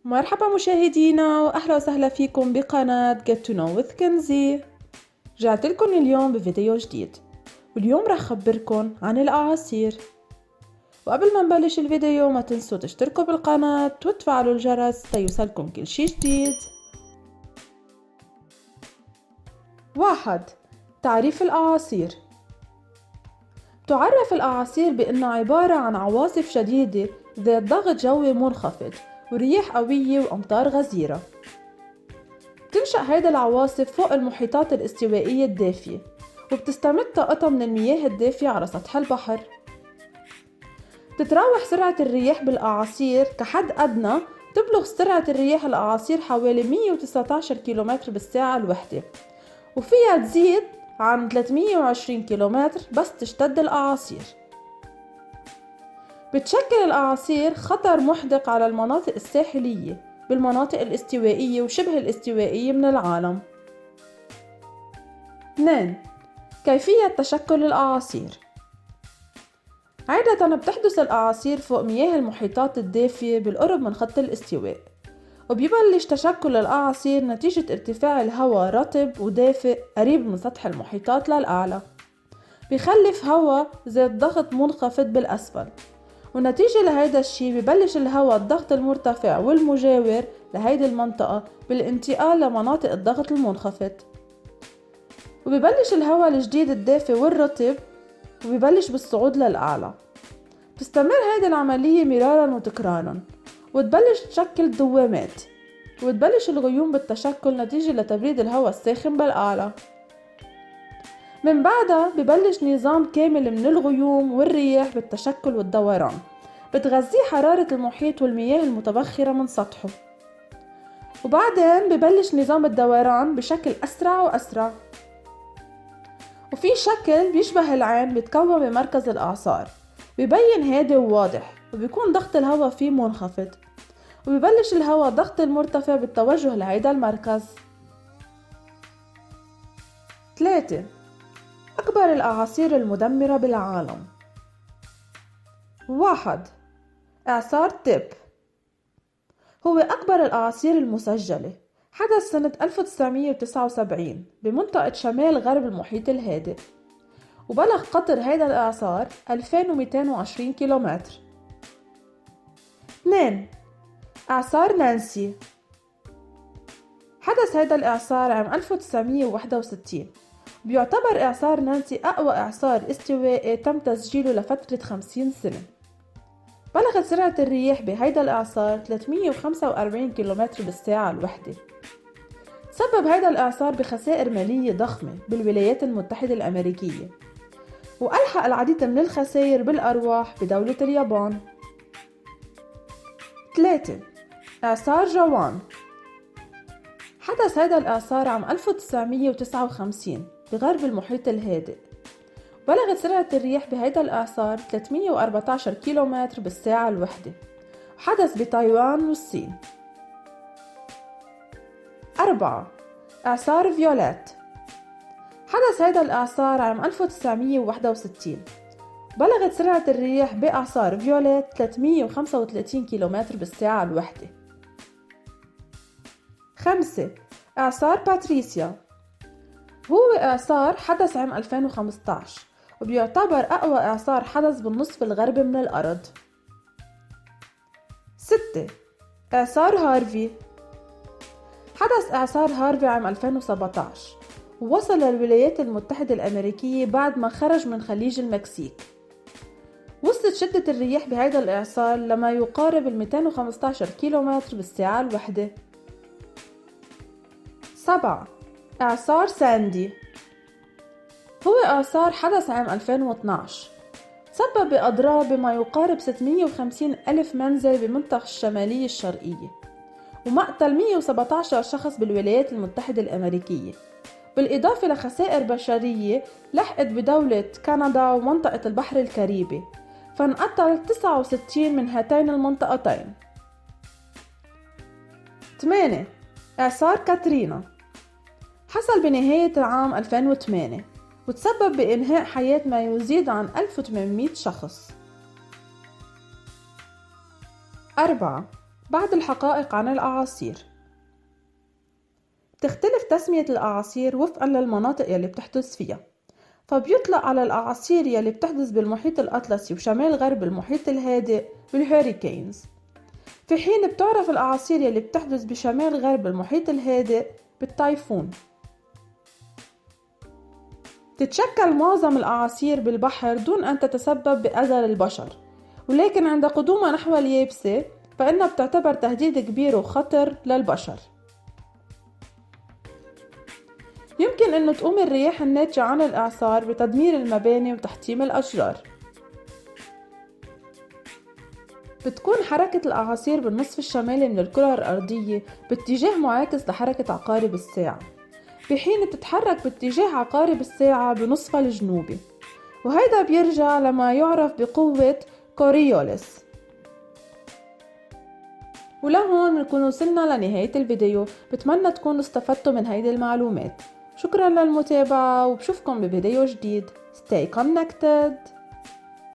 مرحبا مشاهدينا وأهلا وسهلا فيكم بقناة Get to know with كنزي. رجعت لكم اليوم بفيديو جديد، واليوم رح أخبركم عن الأعاصير. وقبل ما نبلش الفيديو ما تنسوا تشتركوا بالقناة وتفعلوا الجرس ليوصلكم كل شي جديد. 1. تعريف الأعاصير. تعرف الأعاصير بأنها عبارة عن عواصف شديدة ذات ضغط جوي منخفض ورياح قوية وأمطار غزيرة. بتنشأ هيدا العواصف فوق المحيطات الاستوائية الدافية، وبتستمد طاقتها من المياه الدافية على سطح البحر. تتراوح سرعة الرياح بالأعاصير كحد أدنى، تبلغ سرعة الرياح الأعاصير حوالي 119 كيلومتر بالساعة الوحدة، وفيها تزيد عن 320 كيلومتر بس تشتد الأعاصير. بتشكل الأعاصير خطر محدق على المناطق الساحلية بالمناطق الاستوائية وشبه الاستوائية من العالم. 2. كيفية تشكل الأعاصير. عادة بتحدث الأعاصير فوق مياه المحيطات الدافية بالقرب من خط الاستواء، وبيبلش تشكل الأعاصير نتيجة ارتفاع الهواء رطب ودافئ قريب من سطح المحيطات للأعلى، بيخلف هواء ذات ضغط منخفض بالأسفل، ونتيجة لهيدا الشي ببلش الهواء الضغط المرتفع والمجاور لهيدي المنطقة بالانتقال لمناطق الضغط المنخفض، وببلش الهواء الجديد الدافئ والرطب وببلش بالصعود للأعلى. بتستمر هيدي العملية مرارا وتكرارا، وتبلش تشكل دوامات، وتبلش الغيوم بالتشكل نتيجة لتبريد الهواء الساخن بالأعلى. من بعدها ببلش نظام كامل من الغيوم والرياح بالتشكل والدوران، بتغذيه حرارة المحيط والمياه المتبخرة من سطحه، وبعدين ببلش نظام الدوران بشكل أسرع وأسرع. وفي شكل بيشبه العين بيتكون بمركز الأعصار، بيبين هادي وواضح، وبيكون ضغط الهواء فيه منخفض، وبيبلش الهواء ضغط المرتفع بالتوجه لهيدا المركز. 3. أكبر الأعاصير المدمرة بالعالم. 1. إعصار تيب هو أكبر الأعاصير المسجلة، حدث سنة 1979 بمنطقة شمال غرب المحيط الهادئ، وبلغ قطر هيدا الإعصار 2220 كيلومتر. 2. إعصار نانسي. حدث هيدا الإعصار عام 1961، بيعتبر إعصار نانسي أقوى إعصار استوائي تم تسجيله لفترة 50 سنة. بلغت سرعة الرياح بهيدا الإعصار 345 كيلومتر بالساعة الوحدة. سبب هيدا الإعصار بخسائر مالية ضخمة بالولايات المتحدة الأمريكية، وألحق العديد من الخسائر بالأرواح بدولة اليابان. 3. إعصار جوان. حدث هيدا الإعصار عام 1959 بغرب المحيط الهادئ، بلغت سرعة الرياح بهيدا الإعصار 314 كيلومتر بالساعة الوحدة، وحدث بتايوان والصين. 4. إعصار فيوليت. حدث هيدا الإعصار عام 1961، بلغت سرعة الرياح بإعصار فيوليت 335 كيلومتر بالساعة الوحدة. 5. إعصار باتريسيا. هو إعصار حدث عام 2015، وبيعتبر أقوى إعصار حدث بالنصف الغربي من الأرض. 6. إعصار هارفي. حدث إعصار هارفي عام 2017، ووصل للولايات المتحدة الأمريكية بعد ما خرج من خليج المكسيك. وصلت شدة الرياح بهذا الإعصار لما يقارب 215 كيلومتر بالساعة الوحدة. 7. إعصار ساندي. هو إعصار حدث عام 2012، تسبب بأضرار بما يقارب 650 ألف منزل بمنطقة الشمالية الشرقية، ومقتل 117 شخص بالولايات المتحدة الأمريكية، بالإضافة لخسائر بشرية لحقت بدولة كندا ومنطقة البحر الكاريبي، فانقتل 69 من هاتين المنطقتين. 8. إعصار كاترينا. حصل بنهاية عام 2008، وتسبب بإنهاء حياة ما يزيد عن 1800 شخص. 4. بعض الحقائق عن الأعاصير. بتختلف تسمية الأعاصير وفقا للمناطق يلي بتحدث فيها، فبيطلق على الأعاصير يلي بتحدث بالمحيط الأطلسي وشمال غرب المحيط الهادئ بالهوريكينز، في حين بتعرف الأعاصير يلي بتحدث بشمال غرب المحيط الهادئ بالتايفون. تتشكل معظم الأعاصير بالبحر دون أن تتسبب بأذى للبشر، ولكن عند قدومها نحو اليابسة فإنها بتعتبر تهديد كبير وخطر للبشر. يمكن أن تقوم الرياح الناتجة عن الإعصار بتدمير المباني وتحطيم الأشجار. بتكون حركة الأعاصير بالنصف الشمالي من الكرة الأرضية باتجاه معاكس لحركة عقارب الساعة، بحين بتتحرك باتجاه عقارب الساعة بنصفها الجنوبي، وهيدا بيرجع لما يعرف بقوة كوريوليس. ولهون نكون وصلنا لنهاية الفيديو. بتمنى تكونوا استفدتوا من هيدي المعلومات. شكرا للمتابعة وبشوفكم بفيديو جديد. Stay connected.